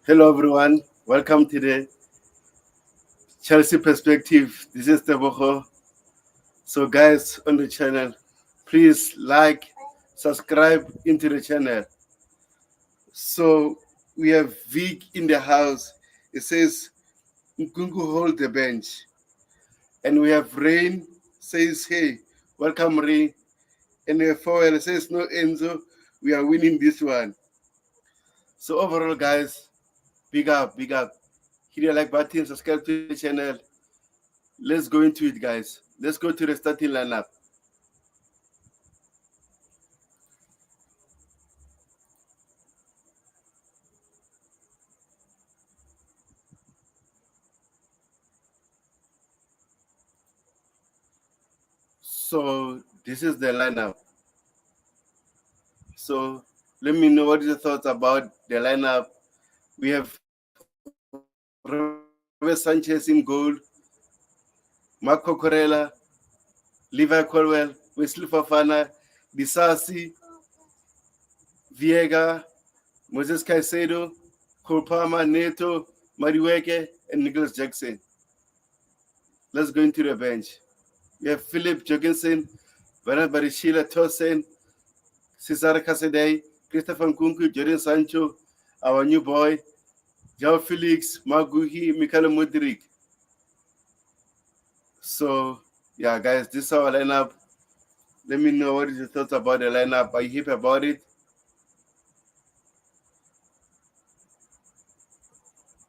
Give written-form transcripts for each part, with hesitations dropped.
Hello, everyone. Welcome to the Chelsea Perspective. This is Teboho. So, guys, on the channel, please like, subscribe into the channel. So, we have Vic in the house. It says, Nkunku hold the bench. And we have Rain says, hey, welcome, Rain. And we have Fowl says, no, Enzo, we are winning this one. So, overall, guys, big up, big up. Hit the like button, subscribe to the channel. Let's go into it, guys. Let's go to the starting lineup. So this is the lineup. So let me know what is your thoughts about the lineup. We have Robert Sanchez in goal, Marco Corella, Levi Colwell, Wesley Fofana, Disasi, Viega, Moses Caicedo, Cole Palmer, Neto, Mariweke, and Nicholas Jackson. Let's go into the bench. We have Philip Jorgensen, Bernard Barishila Tosen, Cesar Casadei, Christopher Nkunku, Jordan Sancho, our new boy, João Felix, Maguhi, Mikhailo Mudrik. So, yeah, guys, this is our lineup. Let me know what is your thoughts about the lineup. Are you happy about it?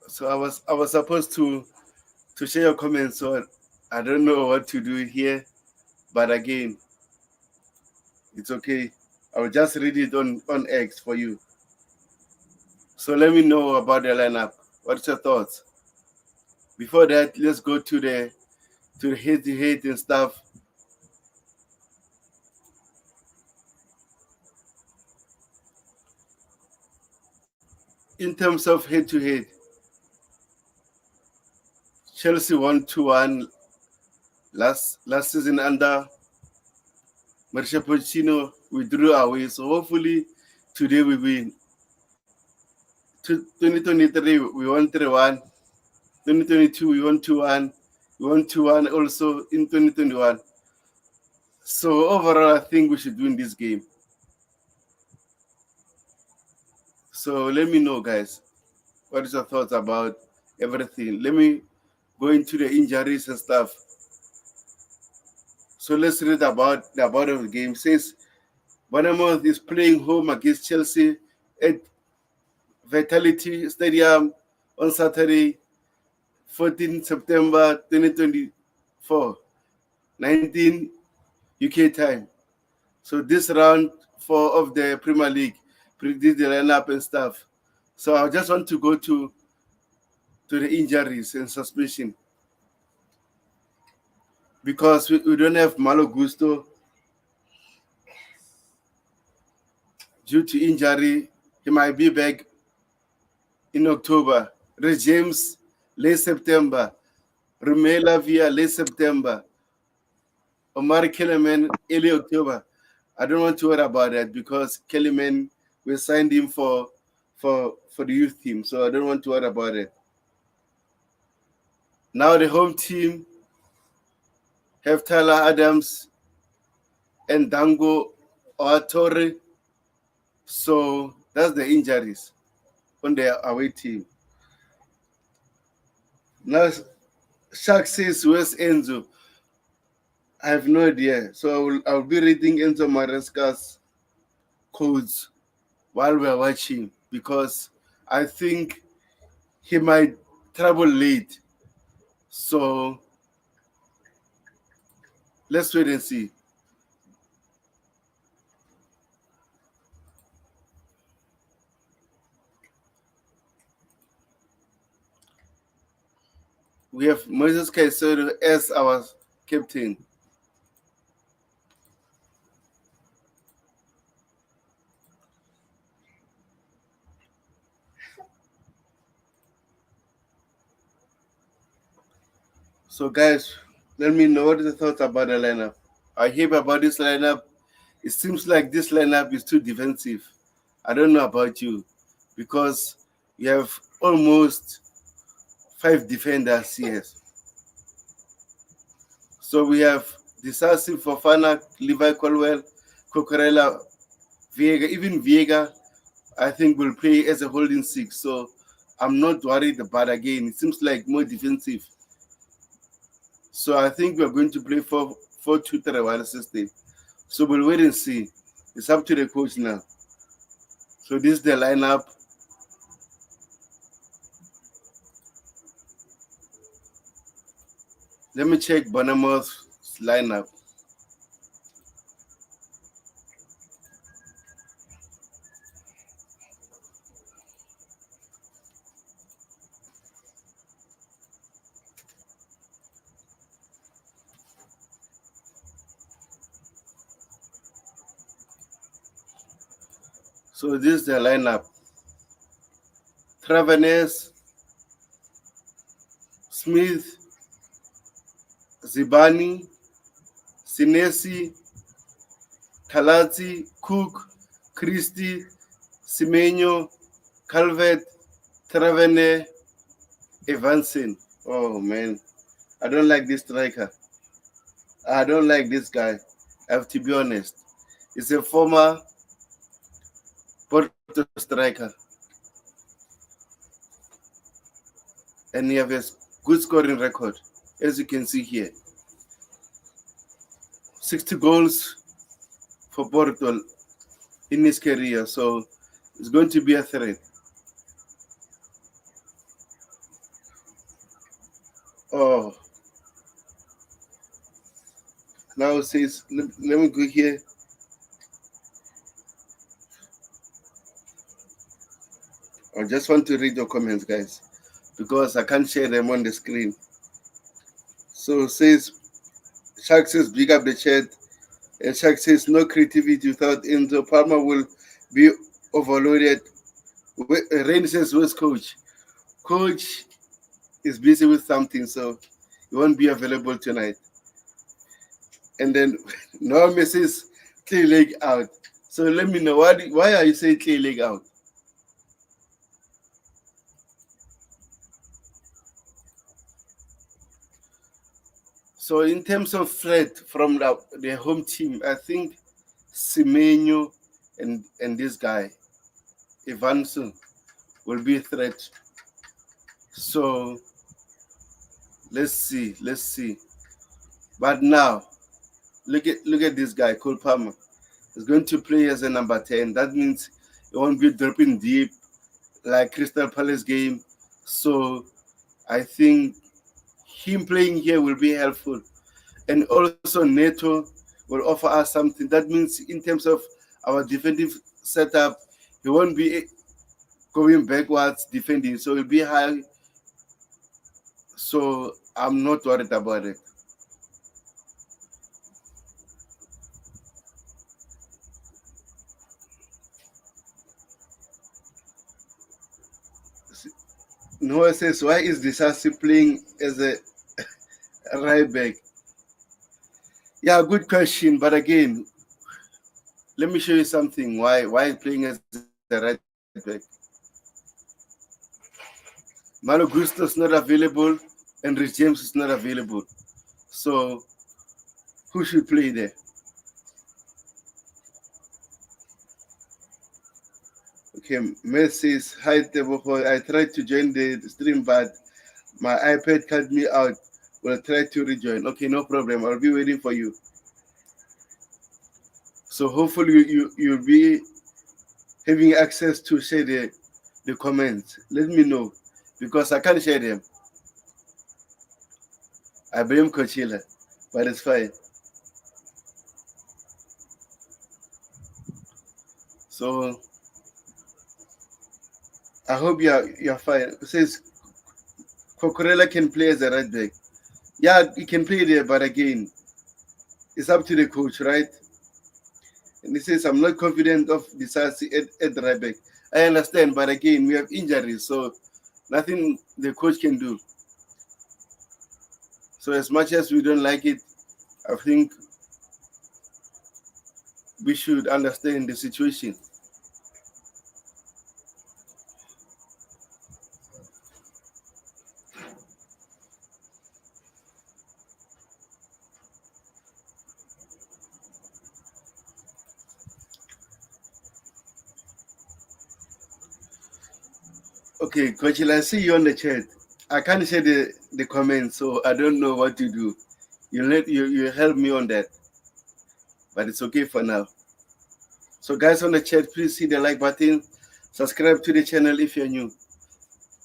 So I was supposed to share your comments, so I don't know what to do here. But again, it's okay. I will just read it on X for you. So let me know about the lineup. What's your thoughts? Before that, let's go to the head-to-head and stuff. In terms of head-to-head, Chelsea won 2-1 last season under Mauricio Pochettino. We drew away, so hopefully today we win. 2023 we won 3-1. 2022 we won 2-1. We won 2-1 also in 2021. So overall, I think we should win this game. So let me know, guys, what is your thoughts about everything. Let me go into the injuries and stuff. So let's read about the game. It says Bournemouth is playing home against Chelsea at Vitality Stadium on Saturday, 14 September 2024, 19 UK time. So this round 4 of the Premier League, predict the lineup and stuff. So I just want to go to the injuries and suspension. Because we don't have Malo Gusto due to injury. He might be back in October. Ray James, late September. Romela Via, late September. Omar Kellerman, early October. I don't want to worry about that because Kellerman, we signed him for the youth team, so I don't want to worry about it. Now the home team have Tyler Adams and Dango Oatore. So that's the injuries on the away team. Now, Shark says, where's Enzo? I have no idea. So I will be reading Enzo Maresca's codes while we're watching because I think he might travel late. So let's wait and see. We have Moses Caicedo as our captain. So guys, let me know what is the thoughts about the lineup. I hear about this lineup. It seems like this lineup is too defensive. I don't know about you because you have almost 5 defenders here. So we have Decisive, Fofana, Levi Colwell, Cocorella, Viega. Even Viega, I think, will play as a holding six. So I'm not worried about again. It seems like more defensive. So I think we're going to play 4-2-3-1 system. So we'll wait and see. It's up to the coach now. So this is the lineup. Let me check Bournemouth's lineup. So this is the lineup. Travenes, Smith, Zibani, Sinesi, Kalati, Cook, Christie, Semenyo, Calvert, Travene, Evanson. Oh man, I don't like this striker. I don't like this guy. I have to be honest. He's a former Porto striker. And he has a good scoring record, as you can see here. 60 goals for Porto in his career. So it's going to be a threat. Oh, now it says, let me go here. I just want to read your comments, guys, because I can't share them on the screen. So it says, Shark says, big up the chat. And Shark says, no creativity without Enzo. Palmer will be overloaded. Rain says, where's coach? Coach is busy with something, so he won't be available tonight. And then Naomi says, clear leg out. So let me know, why are you saying clear leg out? So in terms of threat from the home team, I think Semenyo and this guy, Evanson, will be a threat. So let's see. But now, look at this guy, Cole Palmer. He's going to play as a number 10. That means he won't be dropping deep like Crystal Palace game. So I think him playing here will be helpful. And also Neto will offer us something. That means in terms of our defensive setup, he won't be going backwards defending. So he'll be high. So I'm not worried about it. Noah says, why is Disasi playing as a right back? Yeah, good question. But again, let me show you something. Why playing as a right back? Malo Gusto is not available and Rich James is not available. So who should play there? Okay, Mel says, hi Teboho. I tried to join the stream, but my iPad cut me out. Will try to rejoin. Okay, no problem. I'll be waiting for you. So hopefully you'll be having access to share the comments. Let me know because I can't share them. I blame Coachella, but it's fine. So I hope you're fine. It says Cocorella can play as a right back. Yeah, he can play there, but again, it's up to the coach, right? And he says, I'm not confident of Disasi at the right back. I understand, but again, we have injuries, so nothing the coach can do. So as much as we don't like it, I think we should understand the situation. Okay, Coach, I see you on the chat. I can't share the comments, so I don't know what to do. You help me on that, but it's okay for now. So, guys on the chat, please hit the like button, subscribe to the channel if you're new,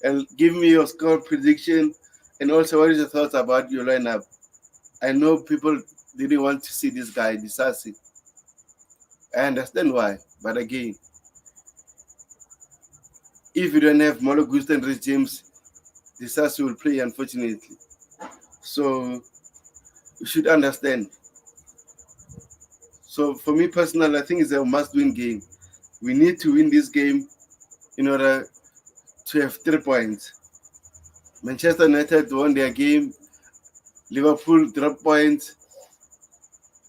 and give me your score prediction, and also what is your thoughts about your lineup. I know people didn't want to see this guy, Disasi. I understand why, but again, if you don't have Molo Gusto and Rich James, Disasi will play, unfortunately. So you should understand. So for me personally, I think it's a must-win game. We need to win this game in order to have 3 points. Manchester United won their game. Liverpool dropped points.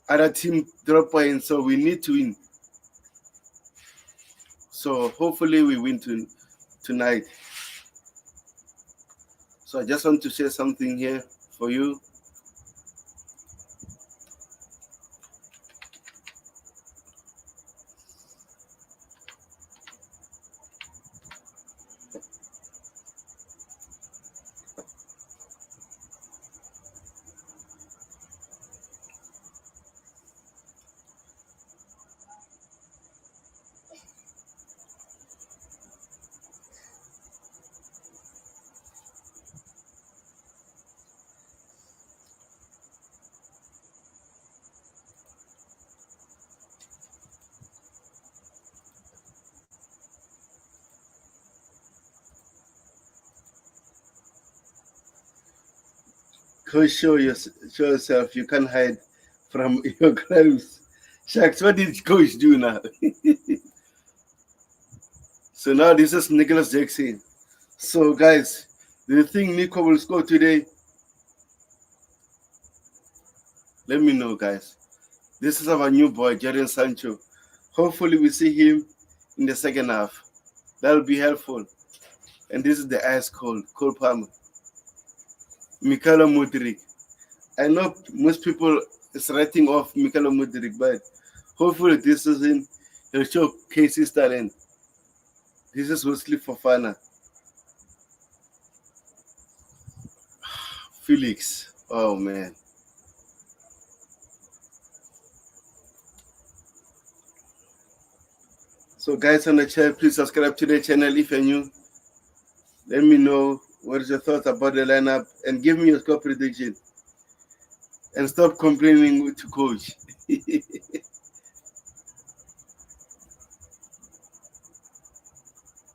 Other team drop points. So we need to win. So hopefully we win tonight. So I just want to say something here for you. Coach, show yourself. You can't hide from your crimes. Sharks, what did Coach do now? So now this is Nicholas Jackson. So guys, do you think Nico will score today? Let me know, guys. This is our new boy, Jadon Sancho. Hopefully we see him in the second half. That'll be helpful. And this is the ice cold, Cole Palmer. Mikhailo Mudryk. I know most people is writing off Mikhailo Mudryk, but hopefully this season he'll show Casey's talent. This is Wesley Fofana. Felix. Oh man. So guys on the chat, please subscribe to the channel if you're new. Let me know what is your thoughts about the lineup and give me your score prediction. And stop complaining to coach.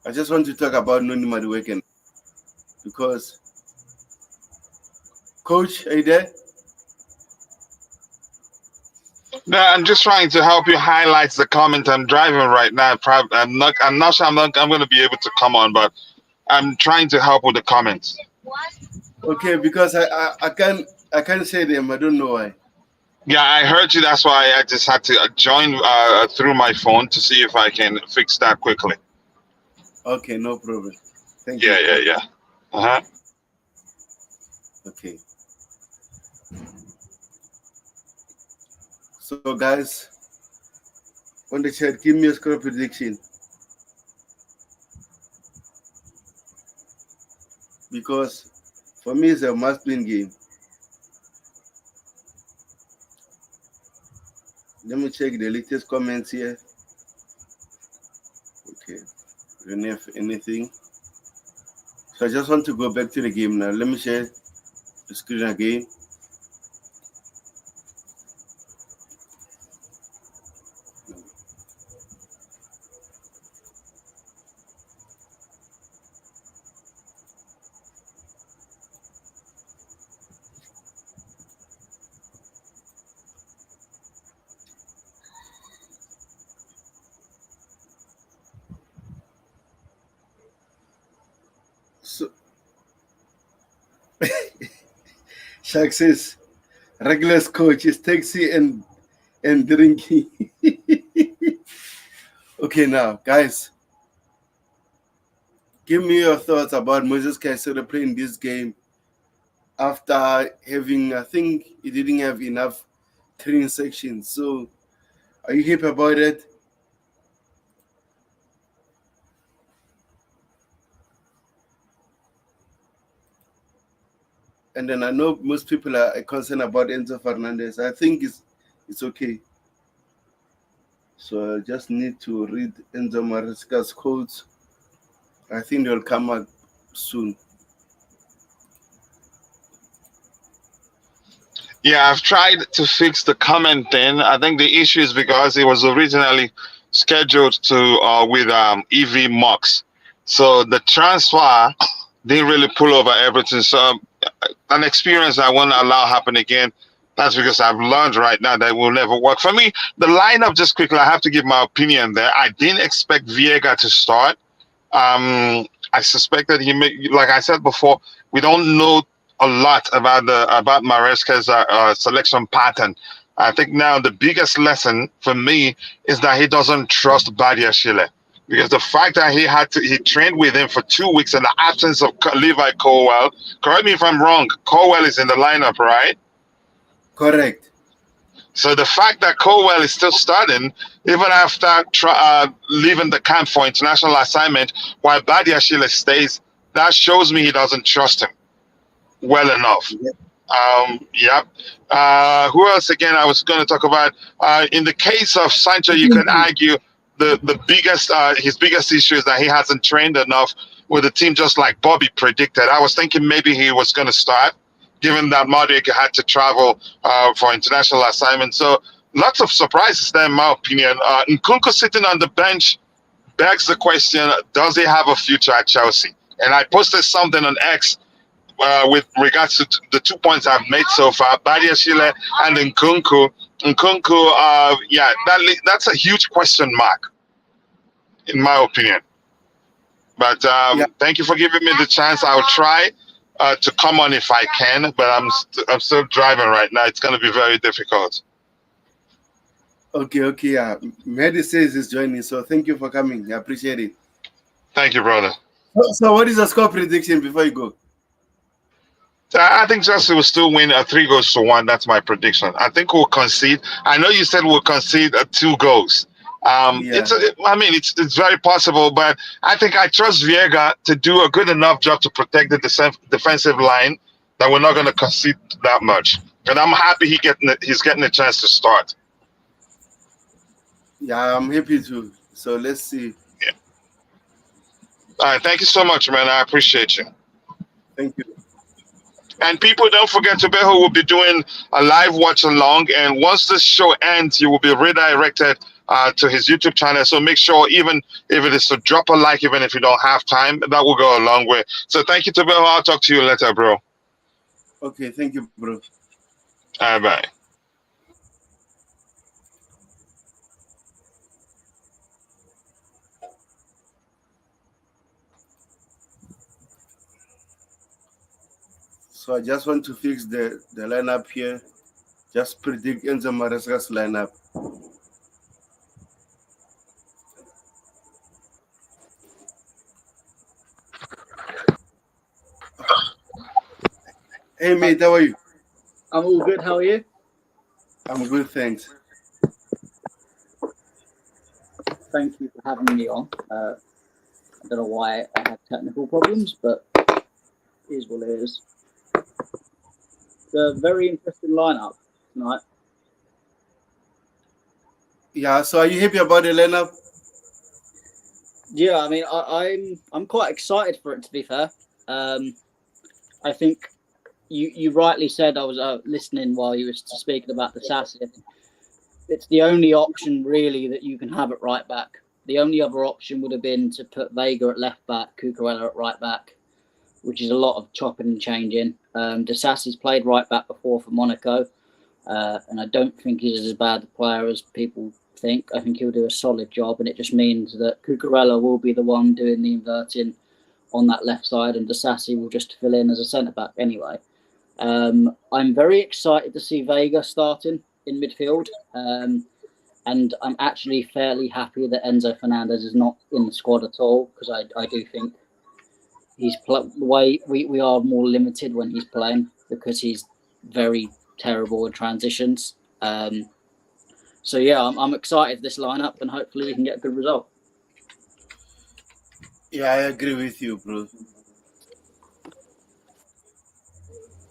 I just want to talk about Noni Madueke because coach, are you there? No, I'm just trying to help you highlight the comment. I'm driving right now. I'm not. I'm not sure. I'm going to be able to come on, but I'm trying to help with the comments. Okay, because I can't say them. I don't know why. Yeah, I heard you. That's why I just had to join through my phone to see if I can fix that quickly. Okay, no problem. Thank you. Yeah. Uh-huh. Okay. So guys, on the chat, give me a score prediction. Because for me it's a must-win game. Let me check the latest comments here. Okay, we don't have anything. So I just want to go back to the game now. Let me share the screen again. So Shaq says regular coach is taxi and drinking. Okay, now guys, give me your thoughts about Moses Caicedo playing this game after having, I think he didn't have enough training sections. So are you happy about it? And then I know most people are concerned about Enzo Fernandez. I think it's okay. So I just need to read Enzo Maresca's quotes. I think they'll come out soon. Yeah, I've tried to fix the comment thing. I think the issue is because it was originally scheduled to with EV Mox, so the transfer didn't really pull over everything. So an experience I won't allow happen again. That's because I've learned right now that it will never work for me. The lineup, just quickly, I have to give my opinion there. I didn't expect Viega to start. I suspected he may, like I said before, we don't know a lot about Maresca's selection pattern. I think now the biggest lesson for me is that he doesn't trust Badia Shile. Because the fact that he trained with him for 2 weeks in the absence of Levi Colwell, correct me if I'm wrong, Colwell is in the lineup, right? Correct. So the fact that Colwell is still starting, even after leaving the camp for international assignment, while Badiashile stays, that shows me he doesn't trust him well enough. Yeah. Yep. Who else again I was going to talk about? In the case of Sancho, you can argue the biggest his biggest issue is that he hasn't trained enough with the team, just like Bobby predicted. I was thinking maybe he was going to start, given that Modric had to travel for international assignment. So lots of surprises there, in my opinion. Nkunku sitting on the bench begs the question: does he have a future at Chelsea? And I posted something on X with regards to the 2 points I've made so far, Badiashile and Nkunku. Nkunku, yeah, that's a huge question mark, in my opinion. But Yeah. thank you for giving me the chance. I'll try to come on if I can, but I'm still driving right now. It's going to be very difficult. Okay. Yeah. Mehdi says he's joining, so thank you for coming. I appreciate it. Thank you, brother. So what is the score prediction before you go? I think Chelsea will still win 3-1. That's my prediction. I think we'll concede. I know you said we'll concede 2 goals. Yeah. It's very possible, but I think I trust Viega to do a good enough job to protect the defensive line that we're not going to concede that much. And I'm happy he's getting a chance to start. Yeah, I'm happy too. So let's see. Yeah. All right. Thank you so much, man. I appreciate you. Thank you. And people, don't forget, Tobeho will be doing a live watch along. And once this show ends, you will be redirected to his YouTube channel. So make sure, even if it is to drop a like, even if you don't have time, that will go a long way. So thank you, Tobeho. I'll talk to you later, bro. Okay, thank you, bro. All right, bye. So I just want to fix the lineup here. Just predict Enzo Maresca's lineup. Hey mate, how are you? I'm all good. How are you? I'm good, thanks. Thank you for having me on. I don't know why I had technical problems, but it is what it is. It's a very interesting lineup tonight. Yeah, so are you happy about the lineup? Yeah, I mean, I'm quite excited for it. To be fair, I think you rightly said I was listening while you were speaking about the Sassy. It's the only option really that you can have at right back. The only other option would have been to put Vega at left back, Cucurella at right back, which is a lot of chopping and changing. Desassi's played right back before for Monaco, and I don't think he's as bad a player as people think. I think he'll do a solid job, and it just means that Cucurella will be the one doing the inverting on that left side, and Desassi will just fill in as a centre back anyway. I'm very excited to see Vega starting in midfield. And I'm actually fairly happy that Enzo Fernandez is not in the squad at all, because I do think the way we are more limited when he's playing, because he's very terrible in transitions. So yeah, I'm excited for this lineup, and hopefully we can get a good result. Yeah, I agree with you, bro.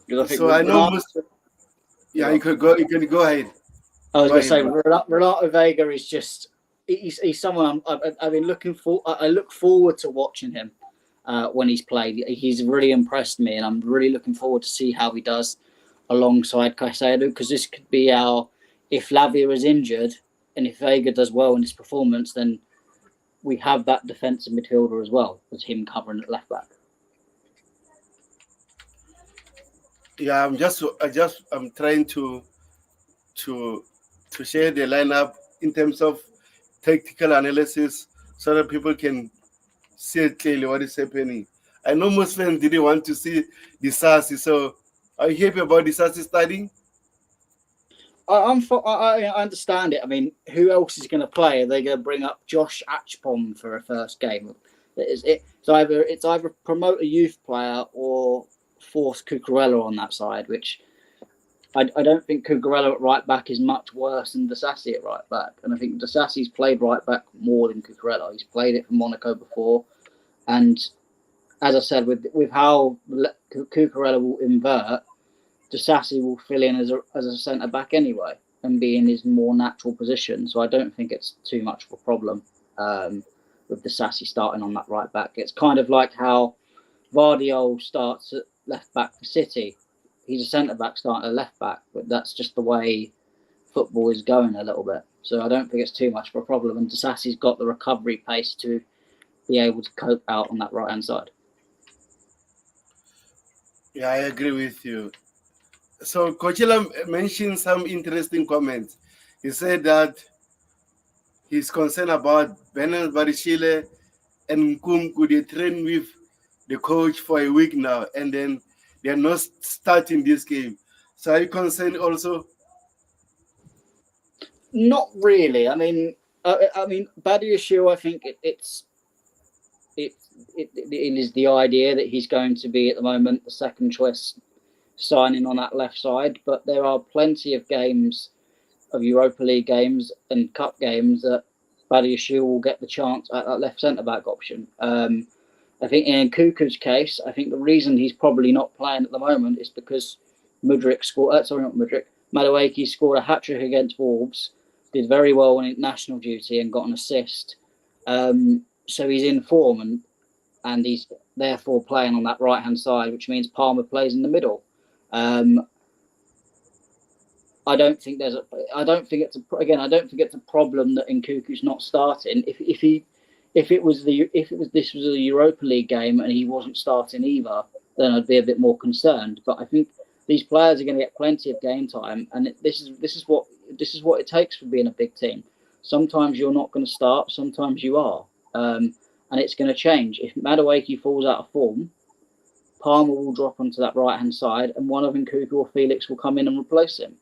Because I think So I know most. Yeah, you could go. You can go ahead. I was Go going to ahead, say bro. Renato Vega is just he's someone I've been looking for. I look forward to watching him when he's played. He's really impressed me, and I'm really looking forward to see how he does alongside Caicedo, because this could be our, if Lavia is injured and if Vega does well in this performance, then we have that defensive midfielder as well as him covering at left back. Yeah, I'm trying to to share the lineup in terms of tactical analysis so that people can see clearly what is happening. I know most fans didn't want to see the Sassi, so are you happy about the Sassi starting? I understand it. I mean, who else is going to play? Are they going to bring up Josh Achpom for a first game? It's either promote a youth player or force Cucurella on that side, which I don't think Cucurella at right back is much worse than Disassi at right back. And I think Disassi's played right back more than Cucurella. He's played it for Monaco before. And as I said, with how Cucurella will invert, Disassi will fill in as a centre back anyway and be in his more natural position. So I don't think it's too much of a problem with Disassi starting on that right back. It's kind of like how Vardiol starts at left back for City. He's a centre back starting at left back, but that's just the way football is going a little bit. So I don't think it's too much of a problem. And Disassi's got the recovery pace to be able to cope out on that right hand side. Yeah, I agree with you. So Coachella mentioned some interesting comments. He said that he's concerned about Benin Barishile and Nkunku. They train with the coach for a week now, and then they're not starting this game. So are you concerned also? Not really. I mean, Badiashile, I think it, it is the idea that he's going to be at the moment the second choice signing on that left side, but there are plenty of games of Europa League games and cup games that Badiashile will get the chance at that left centre back option. I think in Kuku's case, I think the reason he's probably not playing at the moment is because Mudryk scored. Sorry, not Mudryk. Madueke scored a hat trick against Wolves, did very well in national duty, and got an assist. So he's in form, and he's therefore playing on that right hand side, which means Palmer plays in the middle. Um, I don't think I don't think it's a problem that Nkuku's not starting. If it was this was a Europa League game and he wasn't starting either, then I'd be a bit more concerned. But I think these players are going to get plenty of game time, and this is what it takes for being a big team. Sometimes you're not going to start, sometimes you are, and it's going to change. If Madueke falls out of form, Palmer will drop onto that right hand side, and one of Nkuku or Felix will come in and replace him.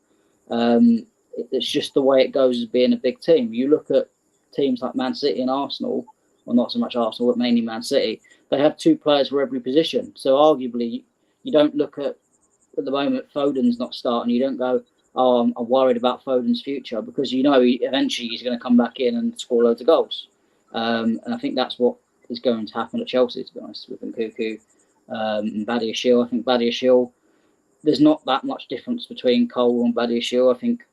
It's just the way it goes as being a big team. You look at teams like Man City and Arsenal, well, not so much Arsenal, but mainly Man City. They have two players for every position. So arguably, you don't look at the moment Foden's not starting. You don't go, oh, I'm worried about Foden's future, because you know eventually he's going to come back in and score loads of goals. And I think that's what is going to happen at Chelsea, to be honest, with Nkuku and Badiashile. I think Badiashile, there's not that much difference between Cole and Badiashile. I think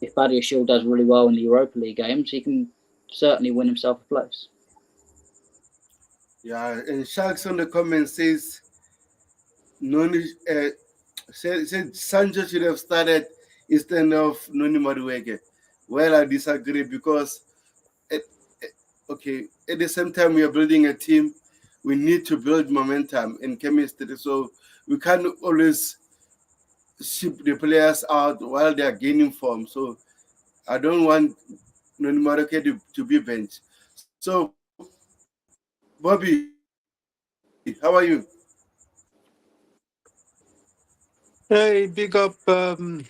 if Badiashile does really well in the Europa League games, he can certainly win himself a place. Yeah, and Sharks on the comment says Noni said Sancho should have started instead of Noni Madueke. Well, I disagree because at, okay, at the same time we are building a team, we need to build momentum and chemistry. So we can't always ship the players out while they are gaining form. So I don't want Noni Madueke to be benched. So Bobby, how are you? Hey, big up. Bobby,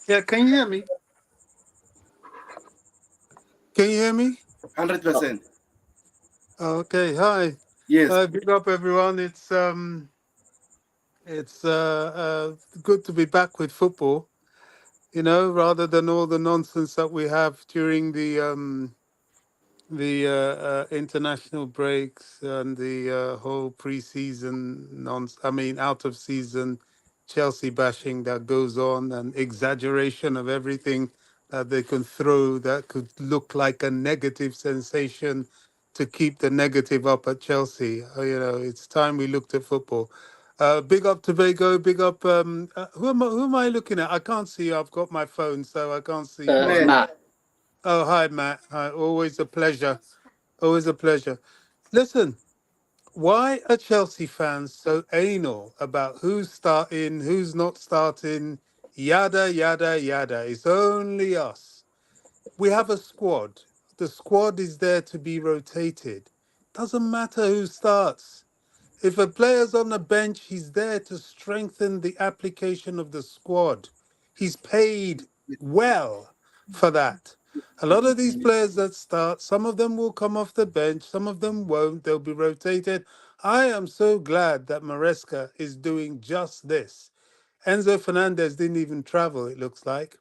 Yeah, can you hear me? Can you hear me? 100%. Okay, hi. Yes. Big up, everyone. It's good to be back with football. Rather than all the nonsense that we have during the international breaks and the whole pre-season I mean, out of season Chelsea bashing that goes on, and exaggeration of everything that they can throw that could look like a negative sensation to keep the negative up at Chelsea. It's time we looked at football. Big up Tobago, big up. Who am I looking at? I can't see you. I've got my phone, so I can't see who It's I'm. Matt, Matt. Oh, hi, Matt. Hi, always a pleasure. Always a pleasure. Listen, why are Chelsea fans so anal about who's starting, who's not starting, yada, yada, yada? It's only us. We have a squad. The squad is there to be rotated. Doesn't matter who starts. If a player's on the bench, he's there to strengthen the application of the squad. He's paid well for that. A lot of these players that start, some of them will come off the bench, some of them won't. They'll be rotated. I am so glad that Maresca is doing just this. Enzo Fernandez didn't even travel, it looks like.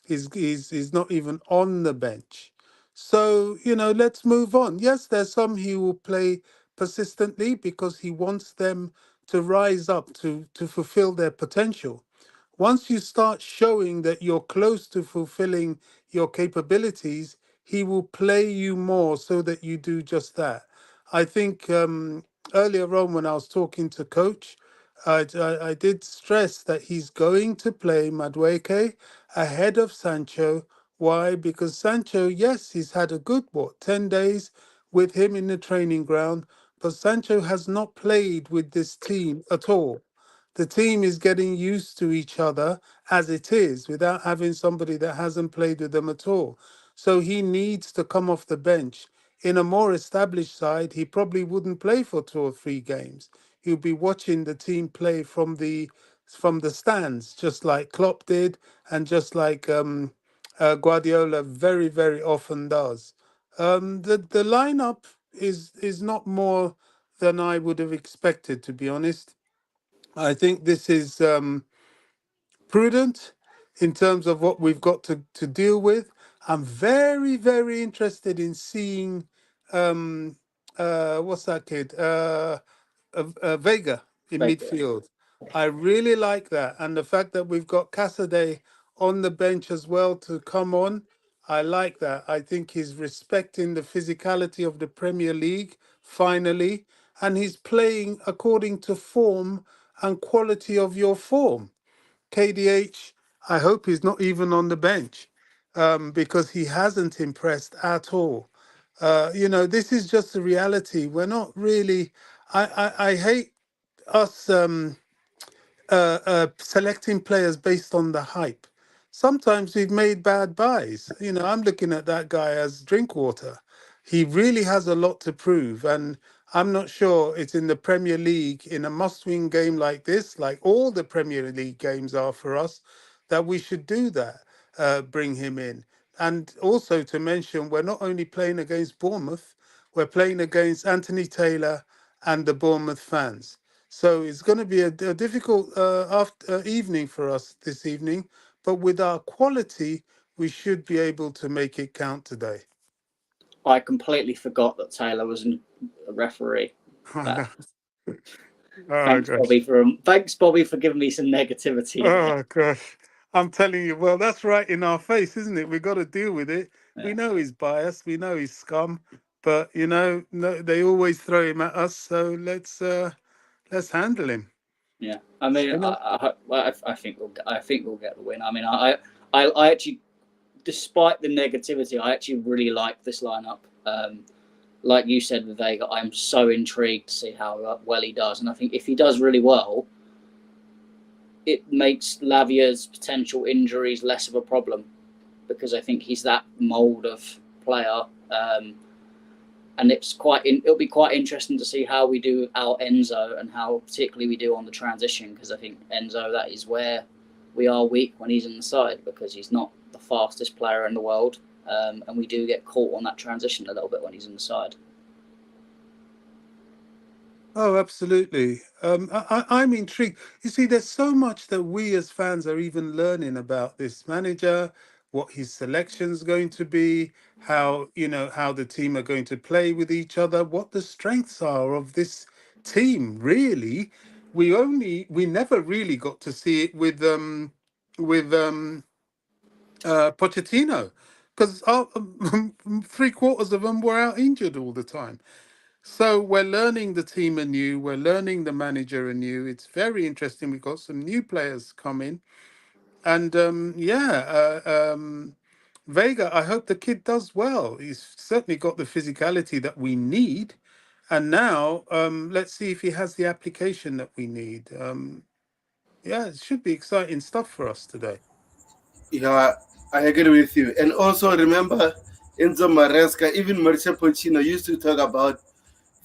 He's not even on the bench. So, let's move on. Yes, there's some he will play persistently because he wants them to rise up to fulfill their potential. Once you start showing that you're close to fulfilling your capabilities, he will play you more so that you do just that. I think earlier on when I was talking to coach, I did stress that he's going to play Madueke ahead of Sancho. Why? Because Sancho, yes, he's had a good, 10 days with him in the training ground, but Sancho has not played with this team at all. The team is getting used to each other as it is without having somebody that hasn't played with them at all. So he needs to come off the bench. In a more established side, he probably wouldn't play for 2 or 3 games. He'll be watching the team play from the stands, just like Klopp did, and just like Guardiola very very often does. The lineup is not more than I would have expected, to be honest. I think this is prudent in terms of what we've got to deal with. I'm very, very interested in seeing what's that kid? Vega in Baker. midfield. I really like that. And the fact that we've got Casaday on the bench as well to come on, I like that. I think he's respecting the physicality of the Premier League finally, and he's playing according to form and quality of your form. KDH, I hope he's not even on the bench because he hasn't impressed at all. This is just the reality. We're not really. I hate us. Selecting players based on the hype. Sometimes we've made bad buys. I'm looking at that guy as Drinkwater. He really has a lot to prove, and I'm not sure it's in the Premier League, in a must-win game like this, like all the Premier League games are for us, that we should do that, bring him in. And also to mention, we're not only playing against Bournemouth, we're playing against Anthony Taylor and the Bournemouth fans. So it's going to be a difficult evening for us this evening, but with our quality, we should be able to make it count today. I completely forgot that Taylor was a referee. Oh, That no. Oh gosh. Thanks Bobby for giving me some negativity there. Oh gosh. I'm telling you, well, that's right in our face, isn't it? We've got to deal with it. We Yeah, know he's biased, we know he's scum, but no, they always throw him at us, so let's handle him. yeah. I mean, You know, I think we'll get the win. I mean, I actually, despite the negativity, I actually really like this lineup. Like you said with Vega, I'm so intrigued to see how well he does, and I think if he does really well, it makes Lavia's potential injuries less of a problem because I think he's that mould of player. And it'll be quite interesting to see how we do our Enzo and how particularly we do on the transition, because I think Enzo, that is where we are weak when he's in the side, because he's not the fastest player in the world, and we do get caught on that transition a little bit when he's in the side. oh, absolutely. I'm intrigued. You see, there's so much that we as fans are even learning about this manager. what his selection's going to be, how how the team are going to play with each other, what the strengths are of this team. Really, we never really got to see it with Pochettino, because 3/4 of them were out injured all the time. So we're learning the team anew. We're learning the manager anew. It's very interesting. We've got some new players coming, and Vega. I hope the kid does well. He's certainly got the physicality that we need, and now let's see if he has the application that we need. Yeah, it should be exciting stuff for us today. Yeah, I agree with you. And also remember, Enzo Maresca, even Mauricio Pochettino used to talk about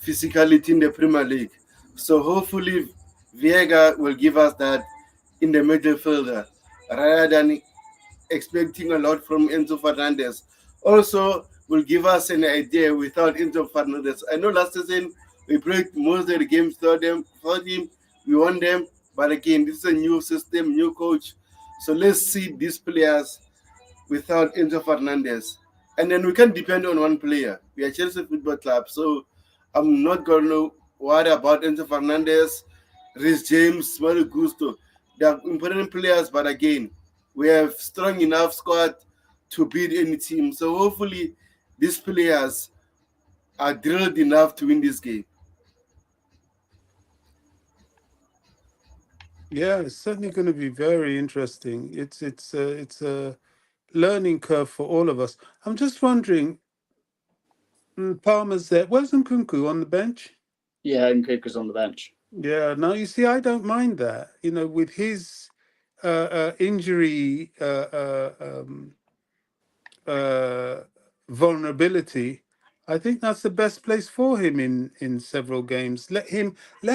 physicality in the Premier League. So hopefully, Viega will give us that in the midfielder rather than expecting a lot from Enzo Fernandez. Also, will give us an idea without Enzo Fernandez. I know last season we played most of the games without him, we won them. But again, this is a new system, new coach. So let's see these players without Enzo Fernandez. And then we can depend on one player. We are Chelsea Football Club, so I'm not going to worry about Enzo Fernandez, Rhys James, Mario Gusto. They are important players, but again, we have strong enough squad to beat any team. So hopefully, these players are drilled enough to win this game. Yeah, it's certainly going to be very interesting. It's a learning curve for all of us. I'm just wondering, Palmer's there. Where's Nkunku on the bench? Yeah, and Kuka's on the bench. Yeah, now you see, I don't mind that. With his injury uh, vulnerability, I think that's the best place for him in several games. Let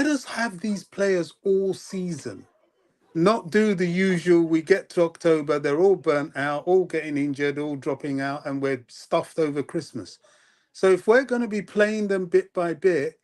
us have these players all season. Not do the usual. We get to October, they're all burnt out, all getting injured, all dropping out, and we're stuffed over Christmas. So if we're going to be playing them bit by bit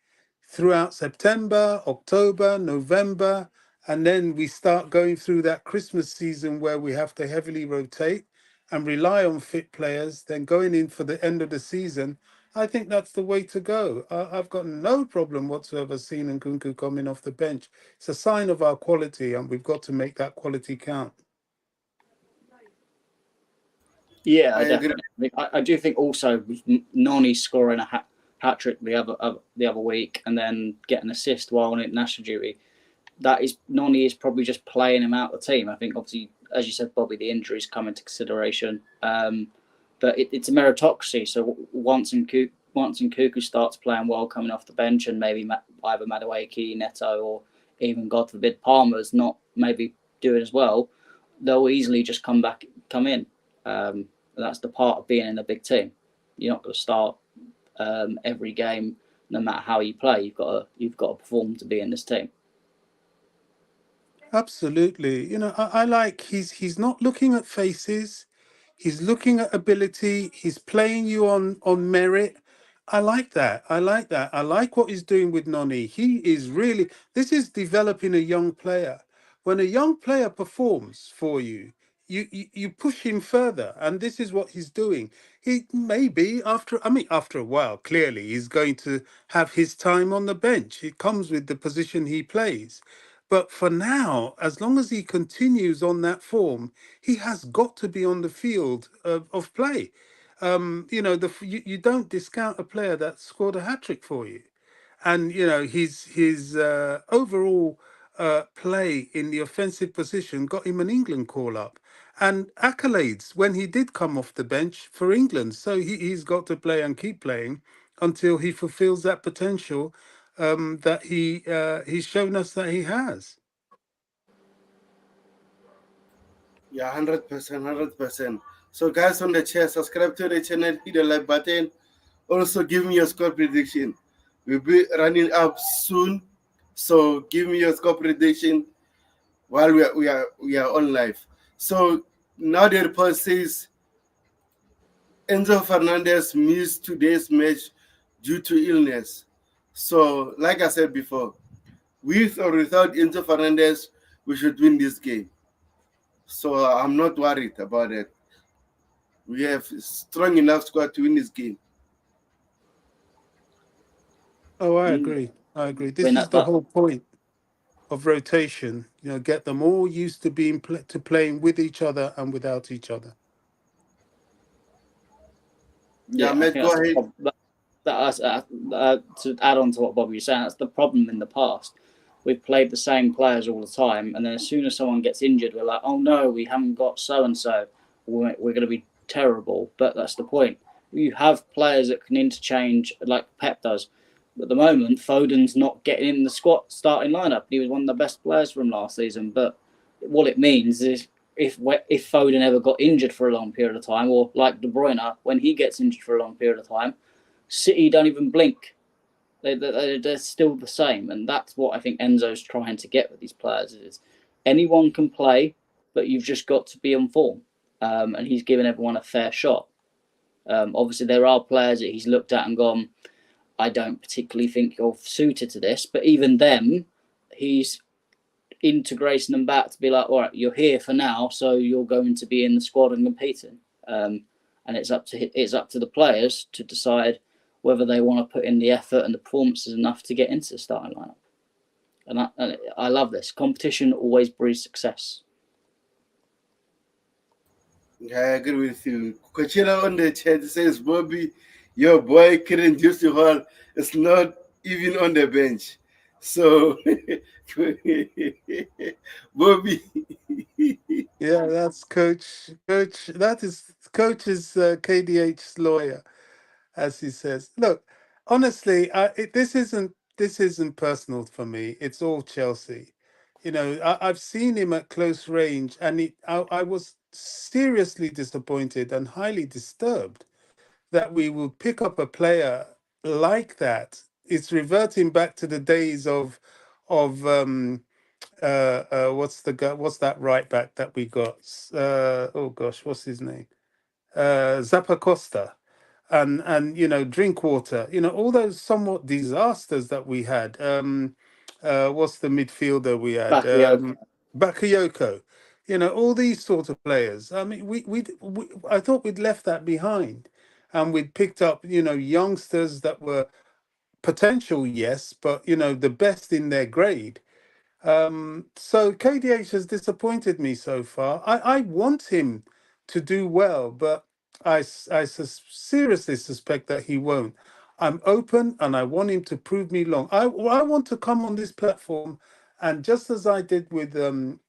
throughout September, October, November, and then we start going through that Christmas season where we have to heavily rotate and rely on fit players, then going in for the end of the season, I think that's the way to go. I've got no problem whatsoever seeing Nkunku coming off the bench. It's a sign of our quality, and we've got to make that quality count. Yeah, I agree. definitely. I do think also with Noni scoring a hat trick the other week and then get an assist while on international duty. That is Noni is probably just playing him out of the team. I think obviously, as you said, Bobby, the injuries come into consideration, but it's a meritocracy. So once Nkuku starts playing well coming off the bench, and maybe either Madueke, Neto, or even God forbid Palmer's not maybe doing as well, they'll easily just come in. That's the part of being in a big team. You're not going to start every game, no matter how you play. You've got to perform to be in this team. Absolutely. I like he's not looking at faces. He's looking at ability. He's playing you on merit. I like that. I like that. I like what he's doing with Noni. He is really this is developing a young player. When a young player performs for you, you push him further, and this is what he's doing. He maybe after a while, clearly he's going to have his time on the bench. It comes with the position he plays. But for now, as long as he continues on that form, he has got to be on the field of play. You don't discount a player that scored a hat trick for you, and his overall play in the offensive position got him an England call up and accolades when he did come off the bench for England. So he's got to play and keep playing until he fulfills that potential that he's shown us that he has. Yeah, 100%, 100%. So, guys on the chat, subscribe to the channel, hit the like button. Also, give me your score prediction. We'll be running up soon, so give me your score prediction while we are on live. So now the report says Enzo Fernandez missed today's match due to illness. So, like I said before, with or without Enzo Fernandez, we should win this game. So I'm not worried about it. we have strong enough squad to win this game. Oh, I Mm. agree. I agree. I mean, This is the whole point of rotation. Get them all used to to playing with each other and without each other. Yeah, I Matt, think go that's the ahead. problem. To add on to what Bobby was saying, that's the problem in the past. We've played the same players all the time, and then as soon as someone gets injured, we're like, oh no, we haven't got so and so. We're going to be terrible. But that's the point. You have players that can interchange, like Pep does. But at the moment, Foden's not getting in the squad starting lineup. He was one of the best players from last season. But what it means is if Foden ever got injured for a long period of time, or like De Bruyne, when he gets injured for a long period of time, City don't even blink. They're still the same, and that's what I think Enzo's trying to get with these players. Is anyone can play, but you've just got to be on form, and he's given everyone a fair shot. Obviously, there are players that he's looked at and gone, I don't particularly think you're suited to this, but even them, he's integrating them back to be like, all right, you're here for now, so you're going to be in the squad and competing. And it's up to the players to decide whether they want to put in the effort and the performances enough to get into the starting lineup. And I love this. Competition always breeds success. Yeah, I agree with you. Coachella on the chat says, Bobby, your boy couldn't use the hall. It's not even on the bench. So, Bobby. Yeah, that's coach. Coach, that is coach is KDH's lawyer, as he says. Look, honestly, this isn't personal for me. It's all Chelsea. I've seen him at close range, and I was seriously disappointed and highly disturbed that we will pick up a player like that. It's reverting back to the days of what's the guy, what's that right back that we got? Oh gosh, what's his name? Zappacosta, and Drinkwater, all those somewhat disasters that we had. What's the midfielder we had? Bakayoko. Bakayoko. All these sort of players. I mean, we I thought we'd left that behind, and we'd picked up youngsters that were potential, yes, but the best in their grade. So KDH has disappointed me so far. I want him to do well, but seriously suspect that he won't. I'm open and I want him to prove me wrong. I want to come on this platform, and just as I did with um,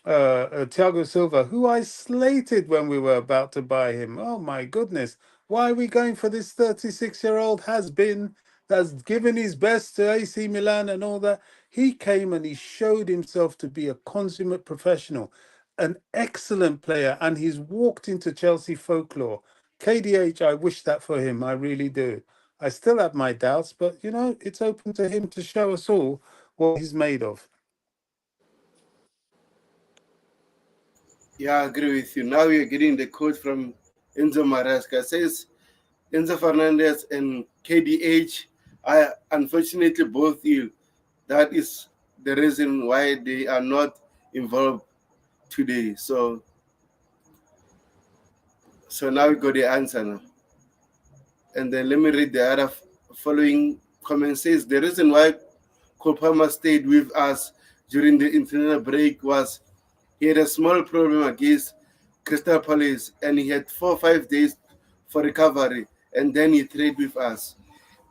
Thiago Silva, who I slated when we were about to buy him. Oh my goodness. Why are we going for this 36-year-old has been that's given his best to AC Milan and all that? He came and he showed himself to be a consummate professional, an excellent player, and he's walked into Chelsea folklore. KDH, I wish that for him. I really do. I still have my doubts, but it's open to him to show us all what he's made of. Yeah, I agree with you. Now you're getting the quote from Enzo Maresca. It says, Enzo Fernandez and KDH are unfortunately both ill. That is the reason why they are not involved today. So now we got the answer now. And then let me read the other following comment. Says the reason why Kopama stayed with us during the international break was he had a small problem against Crystal Palace and he had 4 or 5 days for recovery and then he traded with us.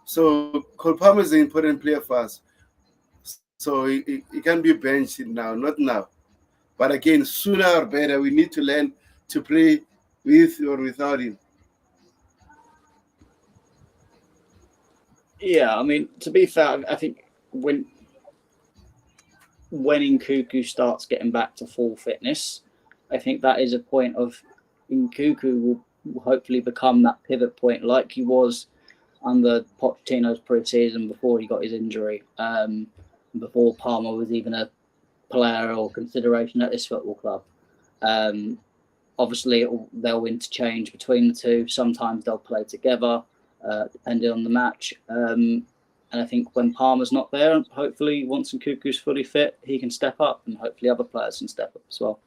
So Kopama is an important player for us. So he can be benched now, not now. But again, sooner or better, we need to learn to play with or without him. Yeah, I mean, to be fair, I think when Nkuku starts getting back to full fitness, I think that is a point of Nkuku will hopefully become that pivot point like he was under Pochettino's pre-season before he got his injury, before Palmer was even a player or consideration at this football club. Obviously, they'll interchange between the two. Sometimes they'll play together, depending on the match. And I think when Palmer's not there, hopefully once Nkuku's fully fit, he can step up, and hopefully other players can step up as well.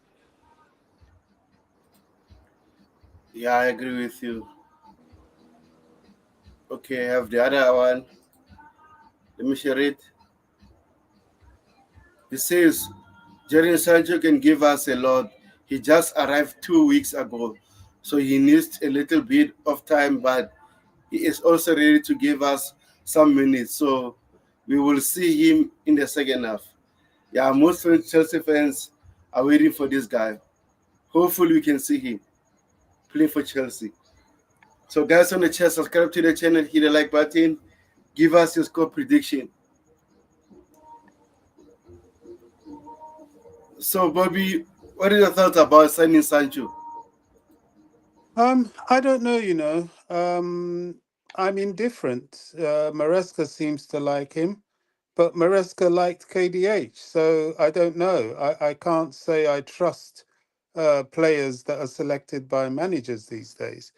Yeah, I agree with you. Okay, I have the other one. Let me share it. It says, Jadon Sancho can give us a lot. He just arrived 2 weeks ago, so he needs a little bit of time, but he is also ready to give us some minutes. So we will see him in the second half. Yeah, most Chelsea fans are waiting for this guy. Hopefully, we can see him play for Chelsea. So, guys on the chat, subscribe to the channel, hit the like button, give us your score prediction. So, Bobby, what are your thoughts about signing Sancho? I don't know, you know. I'm indifferent. Maresca seems to like him, but Maresca liked KDH, so I don't know. I can't say I trust players that are selected by managers these days.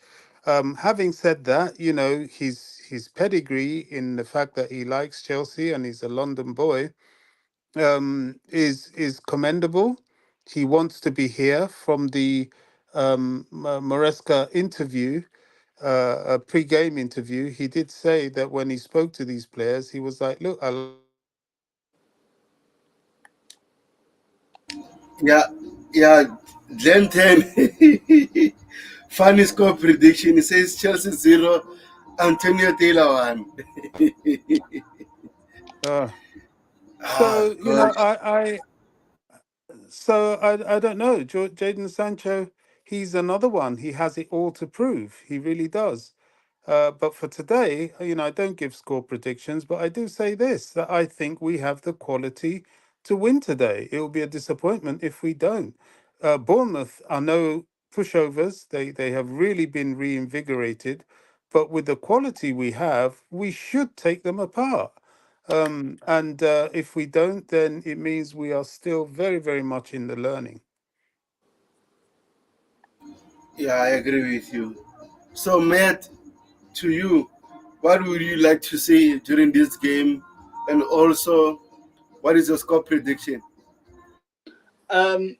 Having said that, you know, his pedigree in the fact that he likes Chelsea and he's a London boy is commendable. He wants to be here. From the Maresca interview, a pre-game interview, he did say that when he spoke to these players, he was like, "Look, I like you guys. I want to be here. Yeah, yeah, Gen 10. Funny score prediction. It says Chelsea 0, Antonio Taylor 1. Uh, Ah, so you God. know, I don't know. Jaden Sancho, he's another one. He has it all to prove. He really does. But for today, you know, I don't give score predictions, but I do say this, that I think we have the quality to win today. It will be a disappointment if we don't. Bournemouth are no pushovers. They have really been reinvigorated, but with the quality we have, we should take them apart. And if we don't, then it means we are still very, very much in the learning. Yeah, I agree with you. So, Matt, to you, what would you like to see during this game? And also, what is your score prediction? Um,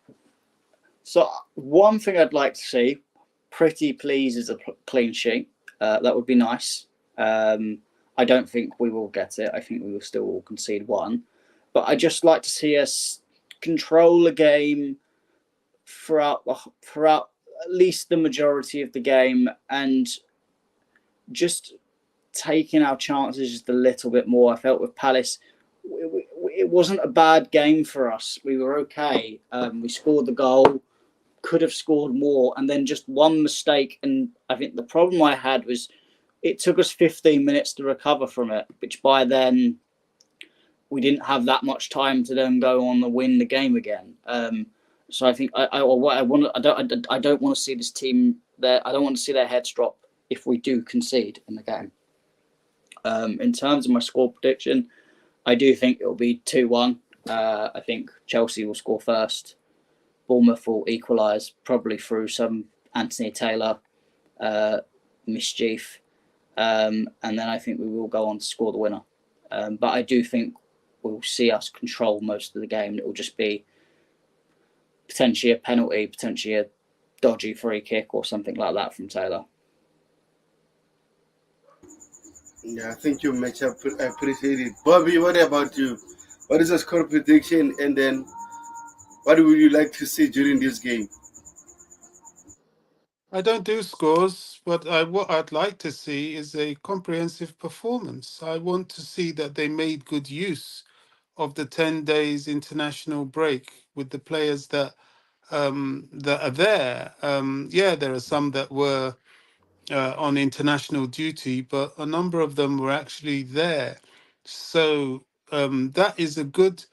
so one thing I'd like to see, pretty please, is a clean sheet. That would be nice. Um, I don't think we will get it. I think we will still concede one, but I just like to see us control the game throughout at least the majority of the game, and just taking our chances just a little bit more. I felt with Palace, it wasn't a bad game for us. We were okay. We scored the goal, could have scored more, and then just one mistake. And I think the problem I had was it took us 15 minutes to recover from it, which by then we didn't have that much time to then go on and win the game again. So I think what I want I don't want to see this team there. I don't want to see their heads drop if we do concede in the game. In terms of my score prediction, I do think it will be 2-1. I think Chelsea will score first. Bournemouth will equalise, probably through some Anthony Taylor mischief. And then I think we will go on to score the winner. But I do think we'll see us control most of the game. It will just be potentially a penalty, potentially a dodgy free kick or something like that from Taylor. Yeah, thank you, Mitch. I appreciate it. Bobby, what about you? What is your score prediction? And then what would you like to see during this game? I don't do scores, but what I'd like to see is a comprehensive performance. I want to see that they made good use of the 10 days international break with the players that are there. Yeah, there are some that were on international duty, but a number of them were actually there. So that is a good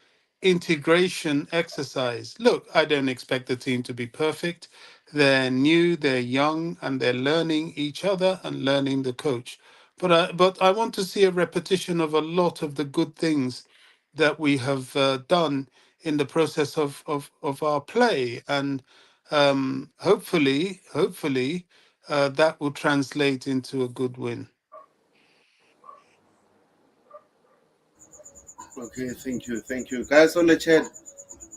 integration exercise. Look, I don't expect the team to be perfect. They're new, they're young, and they're learning each other and learning the coach. But I want to see a repetition of a lot of the good things that we have done in the process of our play, and hopefully that will translate into a good win. Okay, thank you, thank you. Guys on the chat,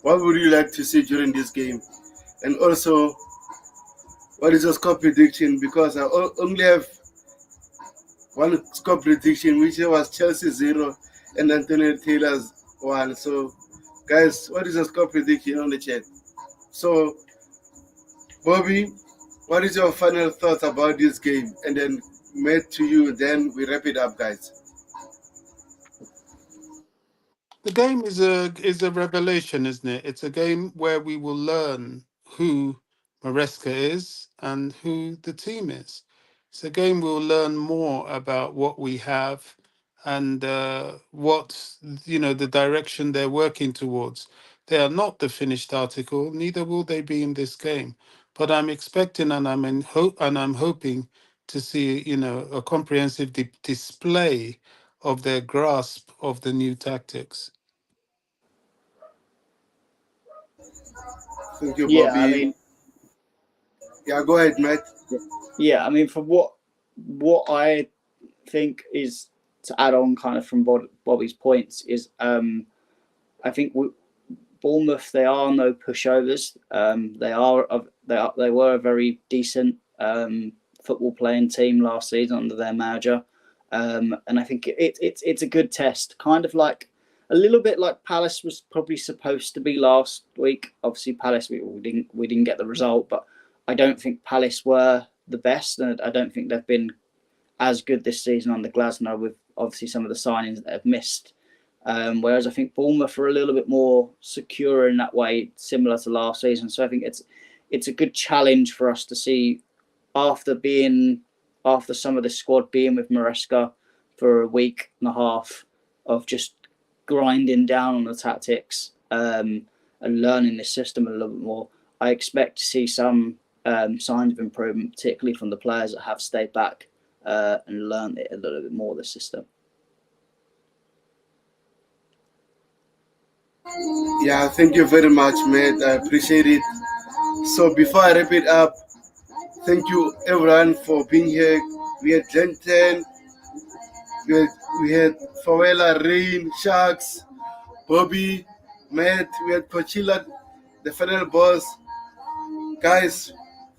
what would you like to see during this game? And also, What is your score prediction? Because I only have one score prediction, which was Chelsea 0 and Anthony Taylor's 1. So, guys, what is your score prediction on the chat? So, Bobby, what is your final thoughts about this game? And then, Matt, to you, then we wrap it up, guys. The game is a revelation, isn't it? It's a game where we will learn who Maresca is and who the team is. It's a game we'll learn more about what we have and what the direction they're working towards. They are not the finished article, neither will they be in this game. But I'm expecting and I'm hoping to see a comprehensive display of their grasp of the new tactics. Thank you, Yeah, I Bobby. mean, Yeah, go ahead, Matt. yeah, I mean, from what I think is to add on, kind of from Bobby's points, is I think Bournemouth, they are no pushovers. They were a very decent football playing team last season under their manager, and I think it's a good test. Kind of like a little bit like Palace was probably supposed to be last week. Obviously, Palace we didn't get the result, but I don't think Palace were the best, and I don't think they've been as good this season under Glasner with obviously some of the signings that have missed. Whereas I think Bournemouth are a little bit more secure in that way, similar to last season. So I think it's a good challenge for us to see after some of the squad being with Maresca for a week and a half of just grinding down on the tactics and learning the system a little bit more. I expect to see some signs of improvement, particularly from the players that have stayed back and learned it a little bit more, the system. Yeah, thank you very much, Matt. I appreciate it. So before I wrap it up, thank you everyone for being here. We had Glenton, we had Fawela, Rain, Sharks, Bobby, Matt, we had Coachilla, the final boss. Guys,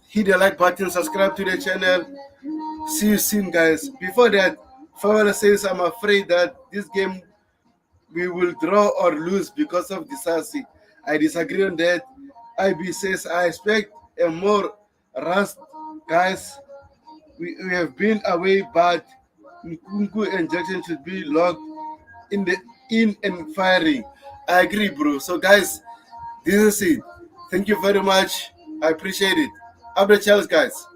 hit the like button, subscribe to the channel. See you soon, guys. Before that, Fawela says I'm afraid that this game we will draw or lose because of Disasi. I disagree on that. IB says I expect a more rust. Guys, we have been away, but Nkunku and Jackson should be locked in and firing. I agree, bro. So guys, this is it. Thank you very much. I appreciate it. Up the Charles, guys.